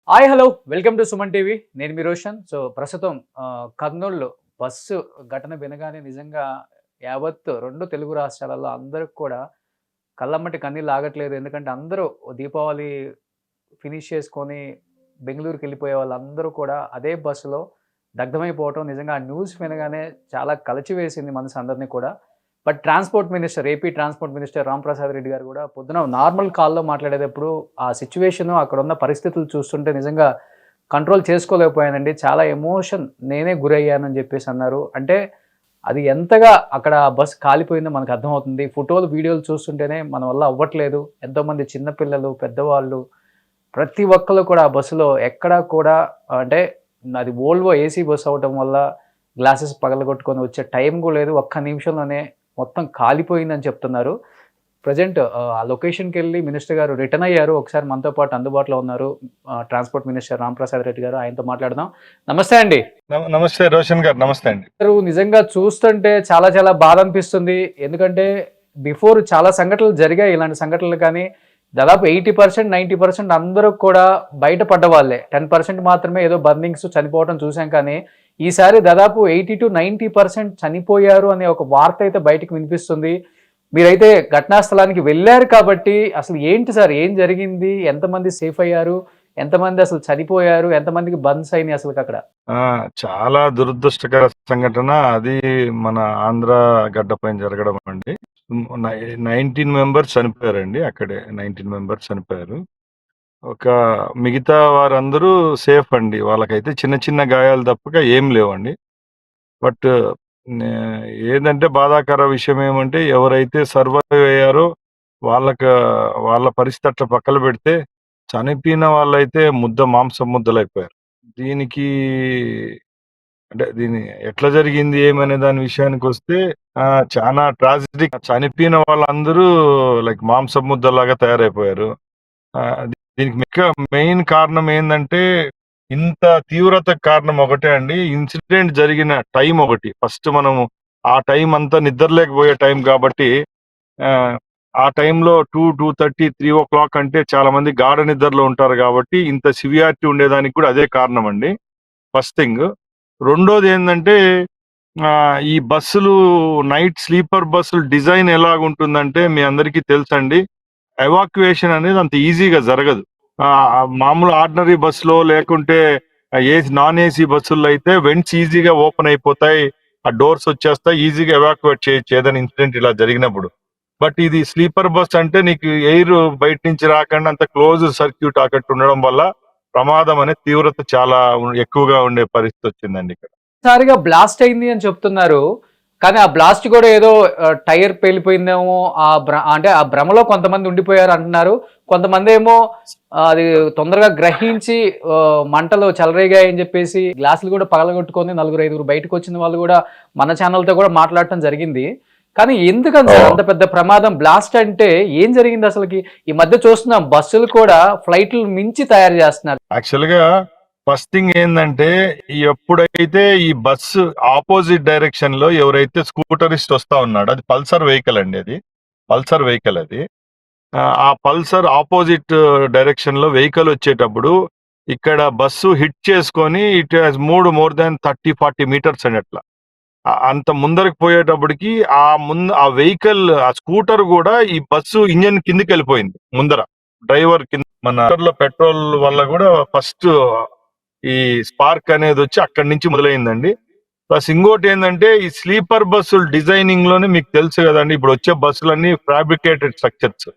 Hi hello welcome to Suman TV. నేను మీ రోషన్. ప్రస్తుతం కర్నూలులో బస్సు ఘటన వినగానే నిజంగా యావత్ 2 తెలుగు రాష్ట్రాలలో అందరికి కూడా కళ్ళమ్మటి కన్నీళ్ళు ఆగట్లేదు. ఎందుకంటే అందరూ దీపావళి ఫినిష్ చేసుకొని బెంగుళూరుకెళ్ళిపోయే వాళ్ళందరూ కూడా అదే బస్సులో దగ్ధమైపోవటం నిజంగా ఆ న్యూస్ వినగానే చాలా కలచివేసింది మనసు అందరిని కూడా. But AP transport minister Ramprasad Reddy గారు గూడా పొద్దున నార్మల్ కాల్‌లో మాట్లాడేటప్పుడు ఆ సిట్యుయేషను అక్కడున్న పరిస్థితులు చూస్తుంటే నిజంగా కంట్రోల్ చేసుకోలేకపోయానండి. చాలా ఎమోషన్ నేనే గురయ్యానని జెప్పేసి అన్నారు. అంటే అది ఎంతగా అక్కడ బస్ కాలిపోయిందో మనకు అర్థమవుతుంది. ఫోటోలు, వీడియోలు చూస్తుంటేనే మన వల్ల అవ్వట్లేదు. ఎంతోమంది చిన్న పిల్లలు, పెద్దవాళ్ళు ప్రతి ఒక్కళ్ళు కూడా ఆ బస్సులో ఎక్కడా కూడా అంటే అది వోల్వో ఏసీ బస్ అవ్వటం వల్ల గ్లాసెస్ పగలగొట్టుకొని వచ్చే టైం గూడా లేదు. ఒక్క నిమిషంలోనే మొత్తం కాలిపోయిందని చెప్తున్నారు. ప్రెజెంట్ ఆ లొకేషన్‌కెళ్ళి మినిస్టర్ గారు రిటర్న్ అయ్యారు. ఒకసారి మనతో పాటు అందుబాటులో ఉన్నారు. ట్రాన్స్‌పోర్ట్ మినిస్టర్ రాంప్రసాద్ రెడ్డి గారు. ఆయనతో మాట్లాడదాం. నమస్తే అండి. నమస్తే రోషన్ గారు. నమస్తే అండి. నిజంగా చూస్తుంటే చాలా చాలా బాధ అనిపిస్తుంది. ఎందుకంటే బిఫోర్ చాలా సంఘటనలు జరిగాయి. ఇలాంటి సంఘటనలు కానీ దాదాపు 80%, 90% అందరూ కూడా బయట పడ్డవాళ్ళే. 10% మాత్రమే ఏదో బర్నింగ్స్ చనిపోవడం చూసాం కానీ ఈసారి దాదాపు 80-90% చనిపోయారు అనే ఒక వార్త అయితే బయటకు వినిపిస్తుంది. మీరైతే ఘటనా స్థలానికి వెళ్లారు కాబట్టి అసలు ఏంటి సార్? ఏం జరిగింది? ఎంతమంది సేఫ్ అయ్యారు? ఎంతమంది అసలు చనిపోయారు? ఎంతమందికి బర్న్స్ అయినాయి అసలుకక్కడ? చాలా దురదృష్టకర సంఘటన అది మన ఆంధ్ర గడ్డపైన జరగడం అండి. 19 మెంబర్స్ చనిపోయారండి. అక్కడే 19 మెంబర్స్ చనిపోయారు. ఒక మిగతా వారందరూ సేఫ్ అండి. వాళ్ళకైతే చిన్న చిన్న గాయాలు తప్పక ఏం లేవండి. బట్ నే ఏదంటే బాధాకర విషయం ఏమంటే ఎవరైతే సర్వైవ్ అయ్యారో వాళ్ళకి వాళ్ళ పరిస్థితి అట్లా పక్కన పెడితే చనిపోయిన వాళ్ళైతే మాంసం ముద్దలైపోయారు. దీనికి అంటే దీని ఎట్లా జరిగింది ఏమనే దాని విషయానికొస్తే చానా ట్రాజిడిక్. చనిపోయిన వాళ్ళందరూ లైక్ మాంసం ముద్దలాగా తయారైపోయారు. దీనికి మెయిన్ కారణం ఏందంటే ఇంత తీవ్రతకు కారణం ఒకటే అండి. ఇన్సిడెంట్ జరిగిన టైం ఒకటి. ఫస్ట్ మనము ఆ టైం అంతా నిద్రలేకపోయే టైం కాబట్టి ఆ టైంలో 2:30, 3:00 అంటే చాలా మంది గాఢ నిద్రలో ఉంటారు కాబట్టి ఇంత సివియారిటీ ఉండేదానికి కూడా అదే కారణం అండి. First thing. రెండోది ఏంటంటే ఈ బస్సులు నైట్ స్లీపర్ బస్సులు డిజైన్ ఎలాగుంటుందంటే మీ అందరికీ తెలుసండి. ఎవాక్యుయేషన్ అనేది అంత ఈజీగా జరగదు. మామూలు ఆర్డినరీ బస్సులో లేకుంటే నాన్ ఏసీ బస్సుల్లో అయితే వెంట్స్ ఈజీగా ఓపెన్ అయిపోతాయి. ఆ డోర్స్ వచ్చేస్తాయి. ఈజీగా ఎవాక్యుయేట్ చేయొచ్చు ఏదైనా ఇన్సిడెంట్ ఇలా జరిగినప్పుడు. బట్ ఇది స్లీపర్ బస్ అంటే నీకు ఎయిర్ బయట నుంచి రాకుండా అంత క్లోజ్ సర్క్యూట్ ఆకట్టు ఉండడం వల్ల ప్రమాదం అనే తీవ్రత చాలా ఎక్కువగా ఉండే పరిస్థితి వచ్చిందండి ఇక్కడ. సారిగా బ్లాస్ట్ అయింది అని చెప్తున్నారు. కానీ ఆ బ్లాస్ట్ కూడా ఏదో టైర్ పేలిపోయిందేమో అంటే ఆ భ్రమలో కొంతమంది ఉండిపోయారు అంటున్నారు. కొంతమంది ఏమో అది తొందరగా గ్రహించి మంటలు చెలరేగాయని చెప్పేసి గ్లాసులు కూడా పగలగొట్టుకొని 4-5 బయటకు వచ్చిన వాళ్ళు కూడా మన ఛానల్తో కూడా మాట్లాడటం జరిగింది. కానీ ఎందుకని సార్ అంత పెద్ద ప్రమాదం? బ్లాస్ట్ అంటే ఏం జరిగింది అసలుకి? ఈ మధ్య చూస్తున్నాం బస్సులు కూడా ఫ్లైట్లు మించి తయారు చేస్తున్నారు. యాక్చువల్గా ఫస్ట్ థింగ్ ఏంటంటే ఎప్పుడైతే ఈ బస్సు ఆపోజిట్ డైరెక్షన్ లో ఎవరైతే స్కూటరిస్ట్ వస్తా ఉన్నాడో అది పల్సర్ వెహికల్ అండి. అది పల్సర్ వెహికల్. అది ఆ పల్సర్ ఆపోజిట్ డైరెక్షన్ లో వెహికల్ వచ్చేటప్పుడు ఇక్కడ బస్సు హిట్ చేసుకొని it has moved more than 30-40 metres అని అట్లా. అంత ముందరకు పోయేటప్పటికి ఆ వెహికల్ ఆ స్కూటర్ కూడా ఈ బస్సు ఇంజన్ కిందకి వెళ్ళిపోయింది. ముందర డ్రైవర్ కింద మన పెట్రోల్ వల్ల కూడా ఫస్ట్ ఈ స్పార్క్ అనేది వచ్చి అక్కడి నుంచి మొదలైందండి. ప్లస్ ఇంకోటి ఏంటంటే ఈ స్లీపర్ బస్సులు డిజైనింగ్ లోనే మీకు తెలుసు కదండి, ఇప్పుడు వచ్చే బస్సులన్నీ ఫ్యాబ్రికేటెడ్ స్ట్రక్చర్స్.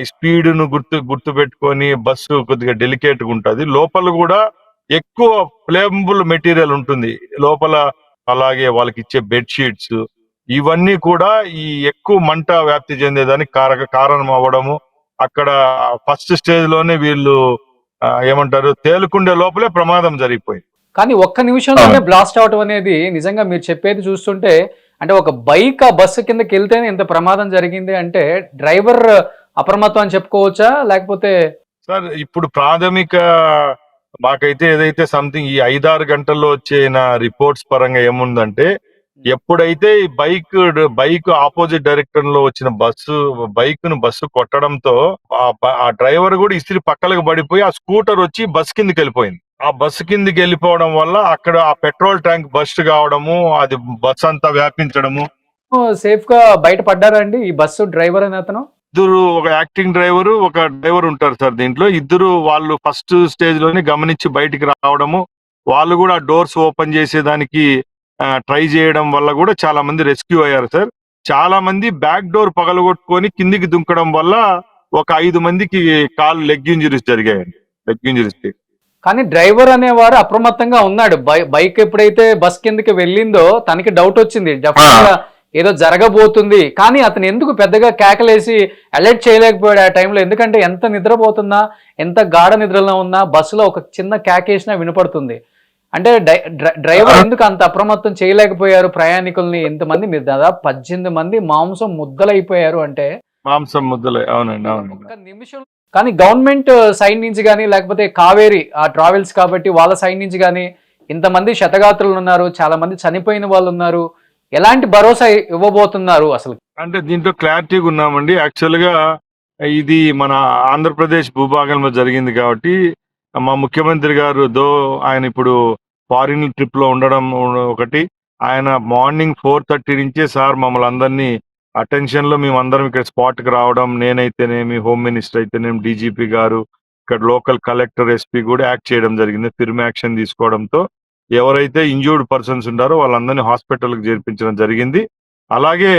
ఈ స్పీడ్ ను గుర్తు పెట్టుకొని బస్సు కొద్దిగా డెలికేట్ గా ఉంటుంది. లోపల కూడా ఎక్కువ ఫ్లేమబుల్ మెటీరియల్ ఉంటుంది లోపల. అలాగే వాళ్ళకి ఇచ్చే బెడ్షీట్స్ ఇవన్నీ కూడా ఈ ఎక్కువ మంట వ్యాప్తి చెందేదానికి కారణం అవ్వడము. అక్కడ ఫస్ట్ స్టేజ్ లోనే వీళ్ళు ఏమంటారు తేలుకుండే లోపలే ప్రమాదం జరిగిపోయింది. కానీ ఒక్క నిమిషంలోనే బ్లాస్ట్ అవటం అనేది నిజంగా మీరు చెప్పేది చూస్తుంటే అంటే ఒక బైక్ ఆ బస్సు కిందకి వెళ్తేనే ఇంత ప్రమాదం జరిగింది అంటే డ్రైవర్ అప్రమత్తం అని చెప్పుకోవచ్చా? లేకపోతే సార్ ఇప్పుడు ప్రాథమిక మాకైతే ఏదైతే సంథింగ్ ఈ 5-6 గంటల్లో వచ్చిన రిపోర్ట్స్ పరంగా ఏముందంటే ఎప్పుడైతే ఈ బైక్ ఆపోజిట్ డైరెక్షన్ లో వచ్చిన బస్సు కొట్టడంతో ఆ డ్రైవర్ కూడా ఇస్త్రీ పక్కలకు పడిపోయి ఆ స్కూటర్ వచ్చి బస్ కిందకి వెళ్ళిపోయింది. ఆ బస్సు కిందకి వెళ్ళిపోవడం వల్ల అక్కడ ఆ పెట్రోల్ ట్యాంక్ బస్ట్ కావడము, అది బస్ అంతా వ్యాపించడము. సేఫ్ గా బయట పడ్డారా అండి ఈ బస్సు డ్రైవర్ అనే అతను? ఇద్దరు, ఒక యాక్టింగ్ డ్రైవర్, ఒక డ్రైవర్ ఉంటారు సార్ దీంట్లో. ఇద్దరు వాళ్ళు ఫస్ట్ స్టేజ్ లోనే గమనించి బయటికి రావడము, వాళ్ళు కూడా డోర్స్ ఓపెన్ చేసేదానికి ట్రై చేయడం వల్ల కూడా చాలా మంది రెస్క్యూ అయ్యారు సార్. చాలా మంది బ్యాక్ డోర్ పగలగొట్టుకొని కిందికి దుంకడం వల్ల ఒక 5 మందికి లెగ్ ఇంజరీస్ జరిగాయండి. Leg injuries. కానీ డ్రైవర్ అనేవారు అప్రమత్తంగా ఉన్నాడు. బైక్ ఎప్పుడైతే బస్ కిందకి వెళ్ళిందో తనకి డౌట్ వచ్చింది, డెఫినెట్ గా ఏదో జరగబోతుంది. కానీ అతను ఎందుకు పెద్దగా కేకలేసి అలర్ట్ చేయలేకపోయాడు ఆ టైంలో? ఎందుకంటే ఎంత నిద్రపోతున్నా, ఎంత గాఢ నిద్రలో ఉన్నా బస్సులో ఒక చిన్న కేకేసినా వినపడుతుంది. అంటే డ్రైవర్ ఎందుకు అంత అప్రమత్తం చేయలేకపోయారు ప్రయాణికుల్ని? ఎంతమంది, మీరు దాదాపు 18 మంది మాంసం ముద్దలైపోయారు అంటే. మాంసం ముద్దలై, అవునండి అవునండి. ఒక్క నిమిషం. కానీ గవర్నమెంట్ సైడ్ నుంచి కానీ, లేకపోతే కావేరీ ఆ ట్రావెల్స్ కాబట్టి వాళ్ళ సైడ్ నుంచి కానీ, ఇంతమంది శతగాత్రులు ఉన్నారు, చాలా మంది చనిపోయిన వాళ్ళు ఉన్నారు, ఎలాంటి భరోసా ఇవ్వబోతున్నారు అసలు? అంటే దీంట్లో క్లారిటీగా ఉన్నామండి. యాక్చువల్ గా ఇది మన ఆంధ్రప్రదేశ్ భూభాగంలో జరిగింది కాబట్టి మా ముఖ్యమంత్రి గారు ఆయన ఇప్పుడు ఫారిన్ ట్రిప్ లో ఉండడం ఒకటి, ఆయన మార్నింగ్ 4:30 నుంచే సార్ మమ్మల్ని అందరినీ అటెన్షన్ లో మేమందరం ఇక్కడ స్పాట్ కి రావడం, నేనైతేనేమి, హోమ్ మినిస్టర్ అయితేనేమి, డీజీపీ గారు, ఇక్కడ లోకల్ కలెక్టర్, ఎస్పీ కూడా యాక్ట్ చేయడం జరిగింది. ఫిర్మ్ యాక్షన్ తీసుకోవడంతో ఎవరైతే ఇంజూర్డ్ పర్సన్స్ ఉన్నారో వాళ్ళందరినీ హాస్పిటల్కి చేర్పించడం జరిగింది. అలాగే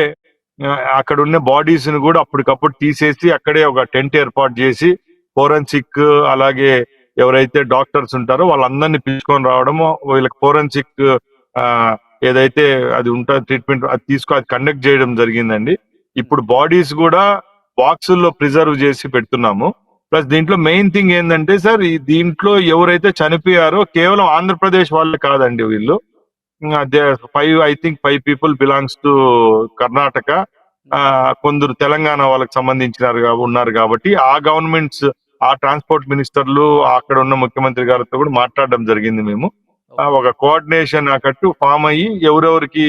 అక్కడ ఉన్న బాడీస్ ని కూడా అప్పటికప్పుడు తీసేసి అక్కడే ఒక టెంట్ ఏర్పాటు చేసి ఫోరెన్సిక్, అలాగే ఎవరైతే డాక్టర్స్ ఉంటారో వాళ్ళందరినీ పిలుచుకొని రావడము, వీళ్ళకి ఫోరెన్సిక్ ఏదైతే అది ఉంటుందో ట్రీట్మెంట్ అది కండక్ట్ చేయడం జరిగిందండి. ఇప్పుడు బాడీస్ కూడా బాక్సుల్లో ప్రిజర్వ్ చేసి పెడుతున్నాము. ప్లస్ దీంట్లో మెయిన్ థింగ్ ఏంటంటే సార్, దీంట్లో ఎవరైతే చనిపోయారో కేవలం ఆంధ్రప్రదేశ్ వాళ్ళే కాదండి. వీళ్ళు 5 పీపుల్ బిలాంగ్స్ టు కర్ణాటక, కొందరు తెలంగాణ వాళ్ళకి సంబంధించిన ఉన్నారు కాబట్టి ఆ గవర్నమెంట్స్, ఆ ట్రాన్స్పోర్ట్ మినిస్టర్లు, అక్కడ ఉన్న ముఖ్యమంత్రి గారితో కూడా మాట్లాడడం జరిగింది. మేము ఒక కోఆర్డినేషన్ అక్కట్టు ఫామ్ అయ్యి ఎవరెవరికి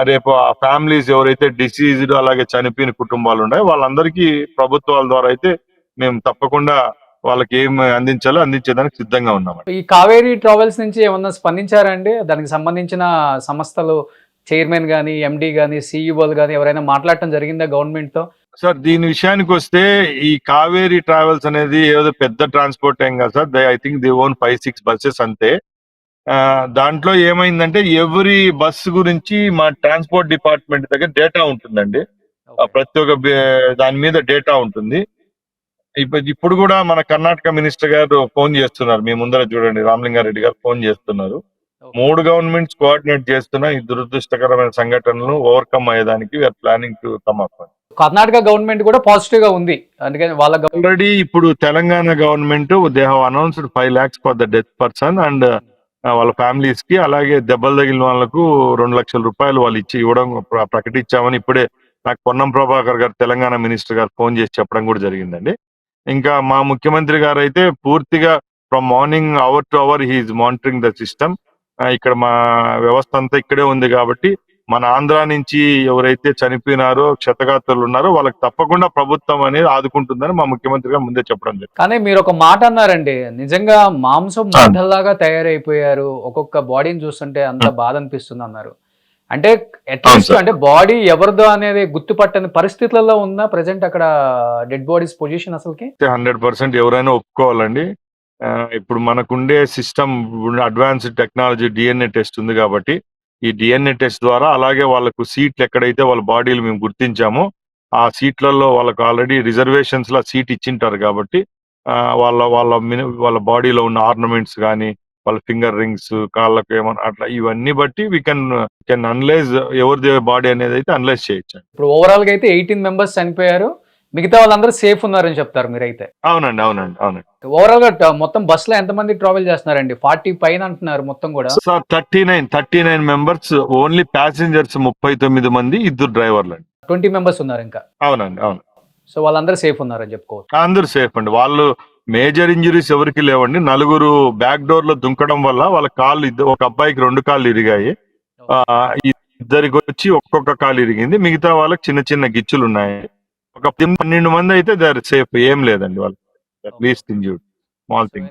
రేపు ఆ ఫ్యామిలీస్ ఎవరైతే డిసీజ్డ్ అలాగే చనిపోయిన కుటుంబాలు ఉన్నాయో వాళ్ళందరికీ ప్రభుత్వాల ద్వారా అయితే మేము తప్పకుండా వాళ్ళకి ఏం అందించాలో అందించేదానికి సిద్ధంగా ఉన్నాం. ఈ కావేరీ ట్రావెల్స్ నుంచి ఏమన్నా స్పందించారండి? దానికి సంబంధించిన సంస్థలు చైర్మన్ గానీ, ఎండి గానీ, సిఇఓలు గానీ ఎవరైనా మాట్లాడటం జరిగిందా గవర్నమెంట్ తో? సార్ దీని విషయానికి వస్తే ఈ కావేరీ ట్రావెల్స్ అనేది ఏదో పెద్ద ట్రాన్స్పోర్ట్ ఏం కాదు sir. I think they own 5-6 buses అంతే. దాంట్లో ఏమైందంటే ఎవరి బస్సు గురించి మా ట్రాన్స్పోర్ట్ డిపార్ట్మెంట్ దగ్గర డేటా ఉంటుందండి. ప్రతి ఒక్క దాని మీద డేటా ఉంటుంది. ఇప్పుడు కూడా మన కర్ణాటక మినిస్టర్ గారు ఫోన్ చేస్తున్నారు, మీ ముందర చూడండి, రామలింగారెడ్డి గారు ఫోన్ చేస్తున్నారు. 3 గవర్నమెంట్స్ కోఆర్డినేట్ చేస్తున్న ఈ దురదృష్టకరమైన సంఘటనలను ఓవర్కమ్ అయ్యేదానికి we're planning to come up. Karnataka government కూడా పాజిటివ్ గా ఉంది. అందుకని వాళ్ళ ఆల్రెడీ ఇప్పుడు Telangana government they have announced 5 lakhs for the death person and వాళ్ళ ఫ్యామిలీస్ కి, అలాగే దెబ్బలు తగిలిన వాళ్ళకు 2 లక్షల రూపాయలు వాళ్ళు ఇవ్వడం ప్రకటించామని ఇప్పుడే నాకు పొన్నం ప్రభాకర్ గారు తెలంగాణ మినిస్టర్ గారు ఫోన్ చేసి చెప్పడం కూడా జరిగిందండి. ఇంకా మా ముఖ్యమంత్రి గారు అయితే పూర్తిగా from morning hour to hour he is monitoring the system. ఇక్కడ మా వ్యవస్థ అంతా ఇక్కడే ఉంది కాబట్టి మన ఆంధ్ర నుంచి ఎవరైతే చనిపోయినారో, క్షతగాత్రులు ఉన్నారో వాళ్ళకి తప్పకుండా ప్రభుత్వం అనేది ఆదుకుంటుందని మా ముఖ్యమంత్రి గారు ముందే చెప్పడం జరిగింది. కానీ మీరు ఒక మాట అన్నారండి, నిజంగా మాంసం ముద్దల్లాగా తయారైపోయారు, ఒక్కొక్క బాడీని చూస్తుంటే అంత బాధ అనిపిస్తుంది అన్నారు. అంటే అట్లీస్ట్ అంటే బాడీ ఎవరిదో అనేది గుర్తుపట్టని పరిస్థితులలో ఉందా ప్రెసెంట్ అక్కడ డెడ్ బాడీస్ పొజిషన్? అసలుకి 100% ఎవరైనా ఒప్పుకోవాలండి. ఇప్పుడు మనకుండే system advanced technology DNA test ఉంది కాబట్టి ఈ డిఎన్ఏ టెస్ట్ ద్వారా, అలాగే వాళ్ళకు సీట్లు ఎక్కడైతే వాళ్ళ బాడీలు మేము గుర్తించామో ఆ సీట్లలో వాళ్ళకు ఆల్రెడీ రిజర్వేషన్స్ లో సీట్ ఇచ్చింటారు కాబట్టి వాళ్ళ బాడీలో ఉన్న ఆర్నమెంట్స్ కానీ, వాళ్ళ ఫింగర్ రింగ్స్, కాళ్ళకు ఏమన్నా అట్లా ఇవన్నీ బట్టి వీ కెన్ అనలైజ్ ఎవరిది బాడీ అనేది అయితే అనలైజ్ చేయొచ్చు. ఇప్పుడు ఓవరాల్ గా అయితే 18 మెంబర్స్ చనిపోయారు, మిగతా వాళ్ళందరూ సేఫ్ ఉన్నారని చెప్తారు మీరైతే? అవునండి అవునండి అవునండి. ఓవరాల్ గా మొత్తం బస్ లో ఎంతమంది ట్రావెల్ చేస్తున్నారండి? 40 పైన అంటున్నారు మొత్తం కూడా. సార్ 39 మెంబర్స్, ఓన్లీ ప్యాసింజర్స్ 39 మంది, 2 డ్రైవర్లు అండి. 20 మెంబర్స్ ఉన్నారు ఇంకా. అవునండి అవును. సో వాళ్ళందరూ సేఫ్ ఉన్నారని చెప్పుకోవచ్చు. అందరూ సేఫ్ అండి. వాళ్ళు మేజర్ ఇంజురీస్ ఎవరికి లేవండి. 4 బ్యాక్ డోర్ లో దుంకడం వల్ల వాళ్ళ కాళ్ళు, ఒక అబ్బాయికి 2 కాళ్ళు ఇరిగాయి. ఇద్దరికి వచ్చి ఒక్కొక్క కాలు ఇరిగింది, మిగతా వాళ్ళకి చిన్న చిన్న గిచ్చులు ఉన్నాయి. ఒక 12 మంది అయితే దే ఆర్ సేఫ్, ఏం లేదండి వాళ్ళు. At least injured small so thing.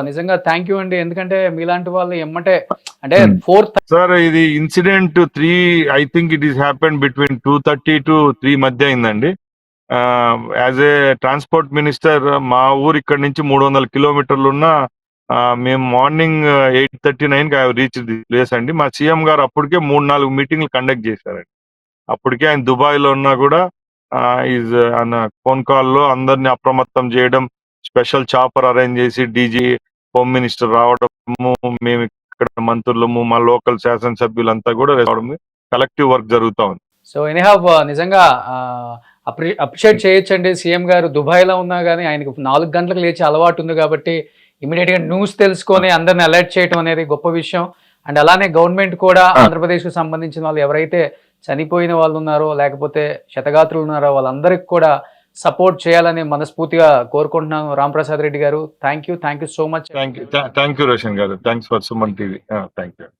నిజంగా థ్యాంక్ యూ అండి. ఎందుకంటే మీలాంటి వాళ్ళు ఎమ్మటే అంటే ఫోర్త్ సార్ ఇది incident 3, I think it is happen between 2:30 to 3 మధ్య అయిందండి. యాజ్ ఏ ట్రాన్స్పోర్ట్ మినిస్టర్ మా ఊరు ఇక్కడ నుంచి 300 కిలోమీటర్లు ఉన్న మేము మార్నింగ్ 8:39కి ఐ రీచ్ ది ప్లేస్ అండి. మా సీఎం గారు అప్పటికే 3-4 మీటింగ్లు కండక్ట్ చేశారండి. అప్పటికే ఆయన దుబాయ్లో ఉన్నా కూడా ఈజ్ ఆయన ఫోన్ కాల్లో అందరిని అప్రమత్తం చేయడం, స్పెషల్ చాపర్ అరేంజ్ చేసి డీజీ హోమ్ మినిస్టర్ రావడము, మేము ఇక్కడ మంత్రులము మా లోకల్ శాసనసభ్యులంతా కూడా రావడం, కలెక్టివ్ వర్క్ జరుగుతా ఉంది. సో నిజంగా అప్రిషియేట్ చేయొచ్చండి. సీఎం గారు దుబాయ్లో ఉన్నా కానీ ఆయనకు 4 గంటలకు లేచి అలవాటు ఉంది కాబట్టి ఇమీడియట్గా న్యూస్ తెలుసుకొని అందరిని అలర్ట్ చేయడం అనేది గొప్ప విషయం. అండ్ అలానే గవర్నమెంట్ కూడా ఆంధ్రప్రదేశ్కు సంబంధించిన వాళ్ళు ఎవరైతే చనిపోయిన వాళ్ళు ఉన్నారో లేకపోతే క్షతగాత్రులు ఉన్నారో వాళ్ళందరికీ కూడా సపోర్ట్ చేయాలని మనస్ఫూర్తిగా కోరుకుంటున్నాను. Ramprasad Reddy garu, thank you so much. Thank you Roshan garu, thanks for Suman TV. Thank you.